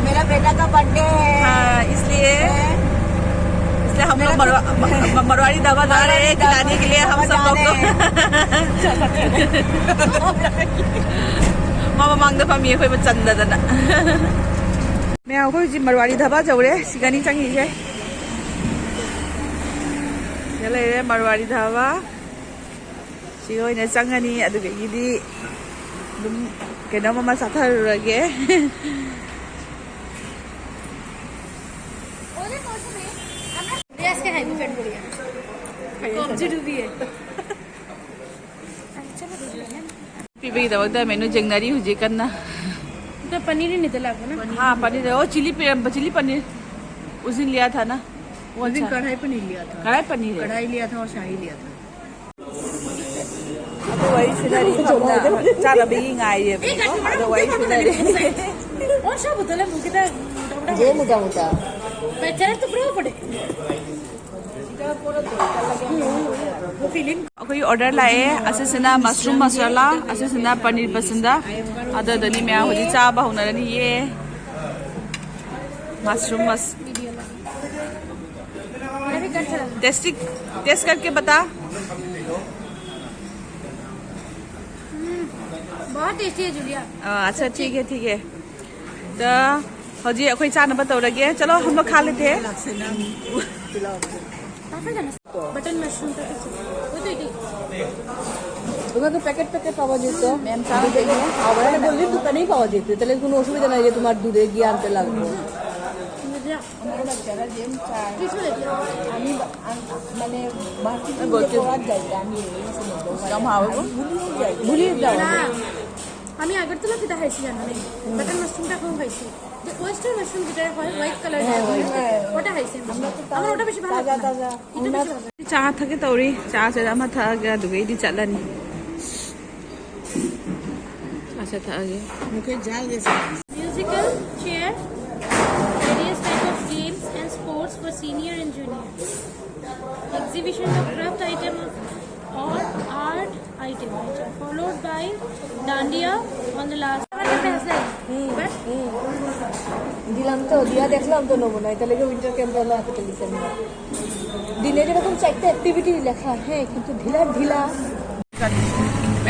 मेरा बेटा का बर्थडे है। हाँ, इसलिए हम लोग मरवाड़ी ढाबा जा रहे हैं खिलाने के लिए हम सब लोग को। मामा मांगदा फमी कोई बचंदा दना मैं कोई जी मरवाड़ी ढाबा जाऊरे सिगानी चंगी है चले रे मरवाड़ी ढाबा सिगोई ने चंगनी अदुगीदी दुम केनो ममा साथरगे के है पेट बढ़िया कब्जी डूबी है पीबे दवदा मेनू जंगनारी हुजे कन्ना तो पनीर ही नहीं लागो ना। हाँ पनीर ओ चिली पनीर उस दिन लिया था ना वो दिन कढ़ाई पनीर लिया था। कढ़ाई लिया था और शाही लिया था। वही सिनारी चारा बेगी ngai ये वही सिनारी और सब बोतल मुकिता जे मुदा बेचारा तो प्रो पड़े कोई ऑर्डर लाए असिसना मशरूम मसाला असिसना पनीर पसंदा अददनी मैं होजी चाबा होनरनी ये मशरूम टेस्ट करके बता। बहुत टेस्टी है जूलिया। अच्छा ठीक है तो होजी अखोई चानबा तौरगे चलो हम लोग खा लेते हैं। बटन मशरूम তোমাকে প্যাকেট পাওয়া যেত ম্যাম চাবি দেবে আবার বললি দোকানেই পাওয়া যেত তাহলে কোনো অসুবিধা নাই যে তোমার দূরে গিয়ে আনতে লাগবে আমি মানে মার্কেটিং করার যাইতে আমি ভুলিয়ে যাও আমি আগরতলা পিতা খাইছি জানো বাটন মাশরুমটা খুব খাইছি যে ওয়েস্টার্ন মাশরুম যেটা হয় হোয়াইট কালার ওটা খাইছি আমার ওটা বেশি ভালো তাজা চাহ থাকে তৌরি চাহ সেরামা থাকা দুগেইদি চালানি আচ্ছা থাকে মুখে জাল গেছে। Musical chair, various type of games and sports for senior and junior. Exhibition of craft item or art item which are followed by dandiya on the last. দিলাম তো দিয়া দেখলাম তো নেবো না তাহলে উইন্টার ক্যাম্প হলো এতটা লিখে দিনে যেরকম চারটে অ্যাক্টিভিটি লেখা হ্যাঁ কিন্তু ঢিলা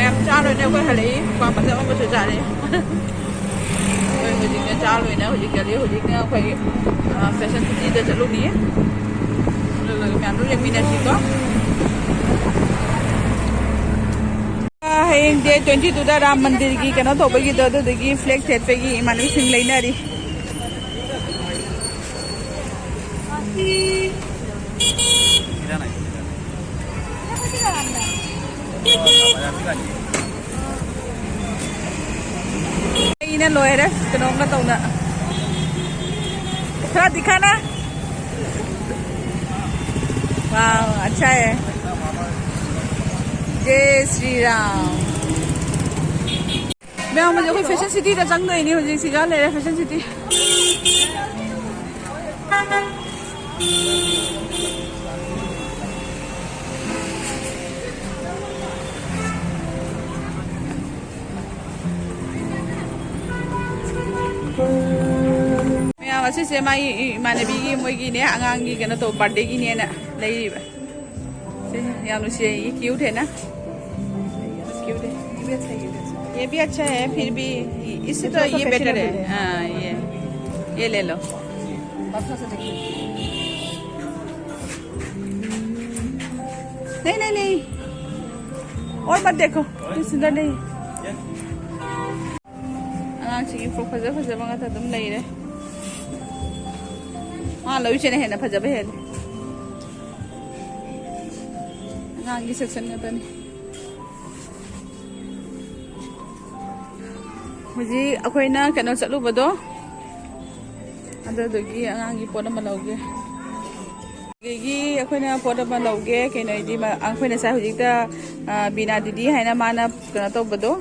em cha rồi nè quay hali qua bắt đầu có sự cha đi quay hồi gì cha rồi nè hồi gì cái hồi gì nè quay fashion city để cho luôn đi rồi mẹ nóยังมีนาทีก็hẹn day 22 da ram mandir ki kana to bagi do do gi flag set pe gi manu sing leina ri ini loh ya, kenapa nggak tahu nggak? Coba दिखाना। वाह, अच्छा है। जय श्री राम। मैं मुझे कोई fashion city का जंग तो नहीं हो जाए सिगा ले रहे fashion city. Masih sama mana bigi mau gini angang gini kan tuh birthday gini na lagi yang usia ini cute na भी अच्छा है, ये भी अच्छा है। ये भी अच्छा है, फिर भी इससे तो थोड़ा सा ये बेटर है। fashionable है। हाँ ये ले लो। बस थोड़ा सा देखिए। नहीं नहीं नहीं, और मत देखो, ये सुंदर नहीं। अꯉꯥꯡꯁꯤꯒꯤ ꯐ꯭ꯔꯣꯛ ꯐꯖ ꯐꯖꯕ ꯉꯥꯛꯇ ꯑꯗꯨꯝ ꯂꯩꯔꯦ꯫ ꯂꯧꯏꯁꯤꯅ ꯍꯦꯟꯅ ꯐꯖꯕ ꯍꯦꯜꯂꯦ꯫ ꯑꯉꯥꯡꯒꯤ ꯁꯦꯛꯁꯟ ꯉꯥꯛꯇꯅꯤ꯫ ꯍꯧꯖꯤꯛ ꯑꯩꯈꯣꯏꯅ ꯀꯩꯅꯣ ꯆꯠꯂꯨꯕꯗꯣ ꯑꯗꯨꯗꯨꯒꯤ ꯑꯉꯥꯡꯒꯤ ꯄꯣꯠ ꯑꯃ ꯂꯧꯒꯦ꯫ ꯑꯩꯈꯣꯏꯅ ꯄꯣꯠ ꯑꯃ ꯂꯧꯒꯦ ꯀꯩꯅꯣꯗꯤ ꯑꯩꯈꯣꯏꯅ ꯉꯁꯥꯏ ꯍꯧꯖꯤꯛꯇ ꯕꯤꯅꯥ ꯗꯤꯗꯤ ꯍꯥꯏꯅ ꯃꯥꯅ ꯀꯩꯅꯣ ꯇꯧꯕꯗꯣ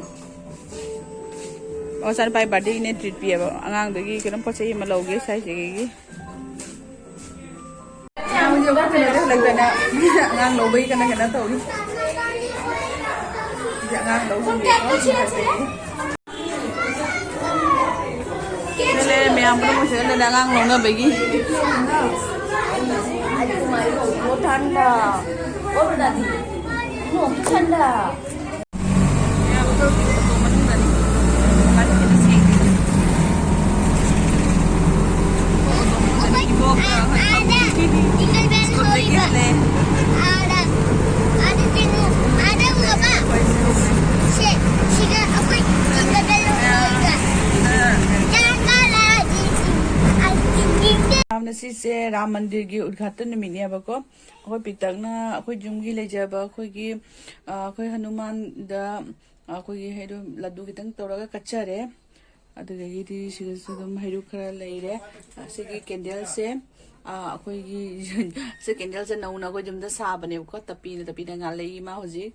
ꯃꯆꯥꯅꯨꯄꯥꯒꯤ ꯕꯥꯔꯗꯦꯒꯤꯅꯦ ꯇ꯭ꯔꯤꯠ ꯄꯤꯌꯦꯕ ꯑꯉꯥꯡꯗꯨꯒꯤ ꯀꯩꯅꯣ ꯄꯣꯠ ꯆꯩ ꯑꯃ ꯂꯧꯒꯦ ꯁ꯭ꯋꯥꯏꯁꯤꯒꯤ ꯍꯜꯂꯛꯇꯅ ꯑꯉꯥꯡ ꯂꯧꯕꯒꯤ ꯀꯩꯅꯣ ꯇꯧꯔꯤ ꯑꯉꯥꯡ ꯂꯧꯁꯤꯜꯂꯦ ꯃꯌꯥꯝ ꯄꯨꯝꯅꯃꯛꯁꯤꯗ ꯂꯩꯅ ꯑꯉꯥꯡ ꯂꯧꯅꯕꯒꯤ वो ठंडा और दादी नो ठंडा ꯁꯤꯁꯦ ꯔꯥꯝ ꯃꯟꯗꯤꯔꯒꯤ उद्घाटन नुमितनेबको अखोय पिक्तकना अखोय जुमगी लेजबा अखोयगी अखोय हनुमानदा अखोयगी हेदो लड्डू खितंग तौरगा कच्चरे अदुगीदी सिगसु दम हेदु खरा लेरे सिगी कैंडल से अखोयगी से कैंडल से नौना को जुमदा साबनेबको तपी दा ngalei ma hoji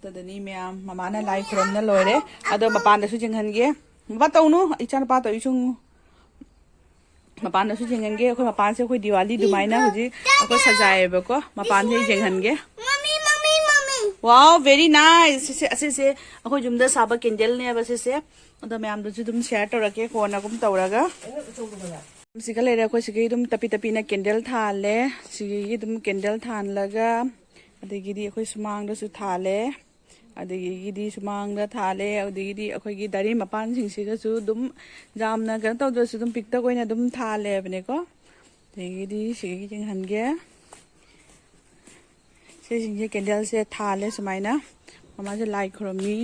तदनी मैम ममाना लाई खुरमना लोरे अदो मपानदसु जिंगहनगे मपा तौनु इचान पा तौइसुंगु मपान जेंगे अखोय मपान से अखोय दिवाली दुमाइना हुजी अखोय सजाएबको मपान से जेंगहनगे वाओ वेरी नाइस से अखोय जुमदा साबा कैंडल ने बसे से अदा मैम दु जुम शेयर तौरके कोना गुम तौरगा सिगा लेरे अखोय सिगे दुम तपी ना कैंडल थाले सिगे दुम कैंडल थानलगा अदगिदी अखोय सुमांग दसु थाले अदगिदी सुमांग दा थाले अदगिदी अखोयगी दारी मपान सिंगसिगसु दुम जामना गन तौदसु दुम पिक्ता कोइना दुम थाले बनेको अदगिदी सिगी जिंगहनगे से सिंगे कैंडल से थाले सुमाइना ममा से लाई खरमी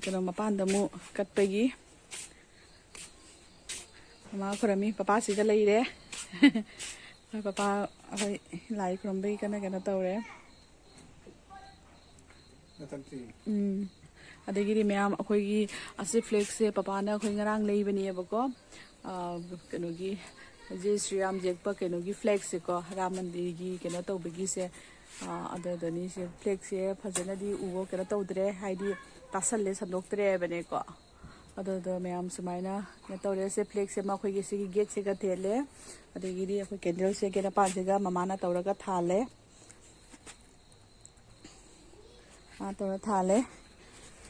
कनो मपान दमु कटपगी ममा खरमी पापा सिगा लेरे पापा अखोय लाई खरमबई कना तौरे अदगिरी मैम अखोयगी असे फ्लेक्स से पापाना अखोय ngरang लेबनेबको कनोगी जे श्री राम जेकपा कनोगी फ्लेक्स से को राम मंदिर की कनो तौबगी से अददनी से फ्लेक्स से फजनदी उवो कनो तौद्रे हाइदी तासल्ले सनोक्तरे बनेको अदद मैम सुमाइना न तौरे से फ्लेक्स से मखोयगी से गेट से गथेले अदगिरी अखोय कैंडल से केना पाजेगा ममाना तौरगा थाले तौर थाले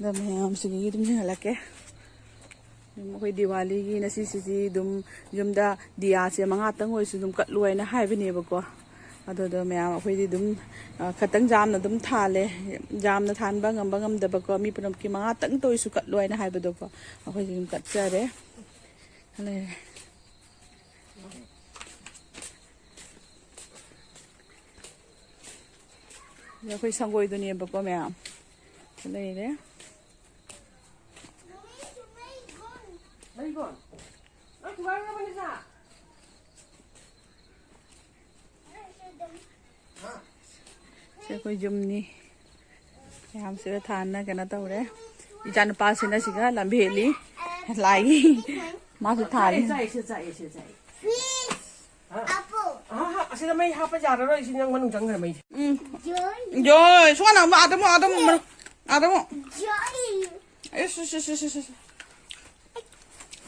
मैम से हल्के अखोई दिवाली की नसीसी दुम जुमदा दिया से मंगातंग दुम कटलुना हाइबनेबको अदो मैम अखोई दुम खतंग जामना दुम थाले जामना थानबा ngamba ngamdabako mi punom की मंगातंग तोइसु कटलुना हाइबदोको अखोई दुम कटचरे हले अखोई संगोइदुनेबको मैम लेरे कोई जुमनी हम से थाना कना तौरे इचान पासिना सिगा लंबेली लाई मासु थाली असिदा मै हापा जाररो इसिन yang manung janggar mai जो सोना आदम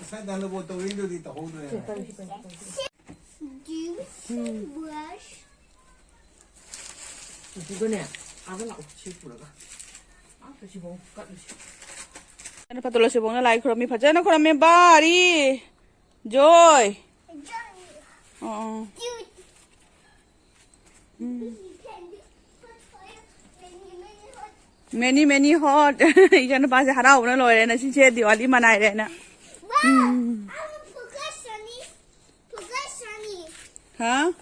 Sai dando botões de tá rodando. 이거네 아가 치프라가 또 지봉 까듯이 Ano patuloy si Bong na like from me pa dyan ako namin bari Joy oo Many many hot. Ikan pas harau na loy na si che Diwali manai re na. Ha?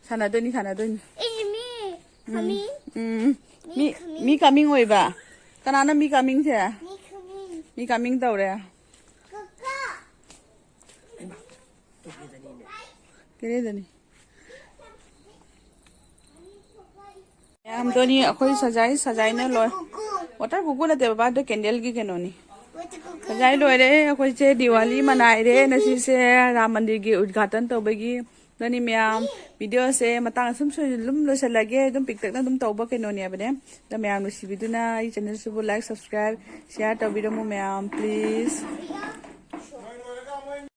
Sana dun ni sana dun. Mi coming oi ba. Kanana mi coming se. Mi coming tau re. Kere dani. हम तो नहीं अखोई सजाई ना लोय water Kuku ना ते बाबा तो candle की केनोनी सजाई लोय रे अखोई से दिवाली मनाई रे नसी से राम मंदिर की उद्घाटन तो बगी ननी मैम वीडियो से मतांग सम लुम लो लगे तुम पिक तक ना तुम तौबा केनोनी बने तो मैम नुसीबिदुना ई चैनल से लाइक सब्सक्राइब शेयर तो वीडियो मैम प्लीज